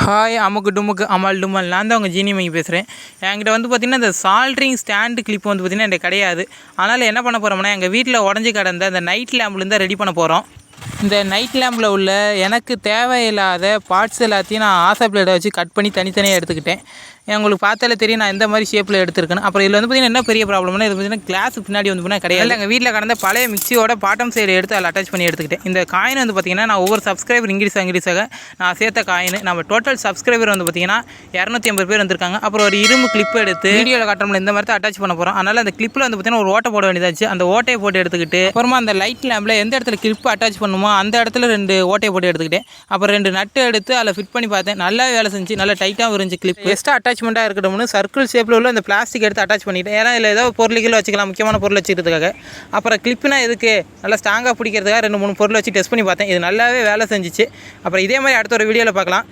Hi அமுக்கு டுமுக்கு அமால் டுமல் நான் தான் உங்கள் ஜீனிமணி பேசுகிறேன். என்கிட்ட வந்து பார்த்திங்கன்னா இந்த சால்ட்ரிங் ஸ்டாண்டு கிளிப் வந்து பார்த்திங்கன்னா என்கிட்ட கிடையாது. அதனால் என்ன பண்ண போகிறோம்னா எங்கள் வீட்டில் உடஞ்சி கிடந்த இந்த நைட் லேம்ப்லேருந்து ரெடி பண்ண போகிறோம். இந்த நைட் லேம்பில் உள்ள எனக்கு தேவையில்லாத பார்ட்ஸ் எல்லாத்தையும் நான் ஆசா பிளேடை வச்சு கட் பண்ணி தனித்தனியாக எடுத்துக்கிட்டேன். உங்களுக்கு பார்த்தாலே தெரியும் நான் எந்த மாதிரி ஷேப்பில் எடுத்துருக்கேன். அப்புறம் இதில் வந்து பார்த்திங்கன்னா என்ன பெரிய ப்ராப்ளம்னா இது பார்த்திங்கன்னா கிளாஸ் பின்னாடி வந்து பார்த்தீங்கன்னா கிடையாது. எங்கள் வீட்டில் கடந்த பழைய மிக்சியோட பாட்டம் சைடு எடுத்து அதில் அட்டாச் பண்ணி எடுத்துக்கிட்டேன். இந்த காயின் வந்து பார்த்திங்கன்னா நான் ஒவ்வொரு சப்ஸ்கிரைபர் இங்கிலீஷாக நான் சேர்த்த காயின். நம்ம டோட்டல் சப்ஸ்கிரைபர் வந்து பார்த்திங்கன்னா 250 பேர் வந்திருக்காங்க. அப்புறம் ஒரு இரும்பு கிளிப் எடுத்து வீடியோவில் காட்டுறோம்ல இந்த மாதிரி தான் அட்டாச் பண்ண போகிறோம். அதனால் அந்த கிளிப்பில் வந்து பார்த்திங்கன்னா ஒரு ஓட்டை போட வேண்டியதாச்சு. அந்த ஓட்டையை போட்டு எடுத்துக்கிட்டு அப்புறமா அந்த லைட் லேம்பில் எந்த இடத்துல கிளிப் அட்டாச் பண்ணுமோ அந்த இடத்துல 2 ஓட்டையை போட்டு எடுத்துக்கிட்டேன். அப்புறம் 2 நட்டு எடுத்து அதில் ஃபிட் பண்ணி பார்த்தேன். நல்லா வேலை செஞ்சு நல்லா டைட்டாகவும் இருந்துச்சு கிளிப். எக்ஸ்ட்ரா அட்டாச்மெண்ட்டாக இருக்கட்டும்னு சர்க்கிள் ஷேப்பில் உள்ள அந்த பிளாஸ்டிக் எடுத்து அட்டாச் பண்ணிட்டேன். ஏன்னா இதில் ஏதோ பொருளுகள் வச்சுக்கலாம், முக்கியமான பொருள் வச்சுக்கிறதுக்காக. அப்புறம் கிளிப்புனா எதுக்கு நல்லா ஸ்ட்ராங்காக பிடிக்கிறதுக்காக 2-3 பொருள் வச்சு டெஸ்ட் பண்ணி பார்த்தேன். இது நல்லாவே வேலை செஞ்சிச்சு. அப்புறம் இதே மாதிரி அடுத்த ஒரு வீடியோவில் பார்க்கலாம்.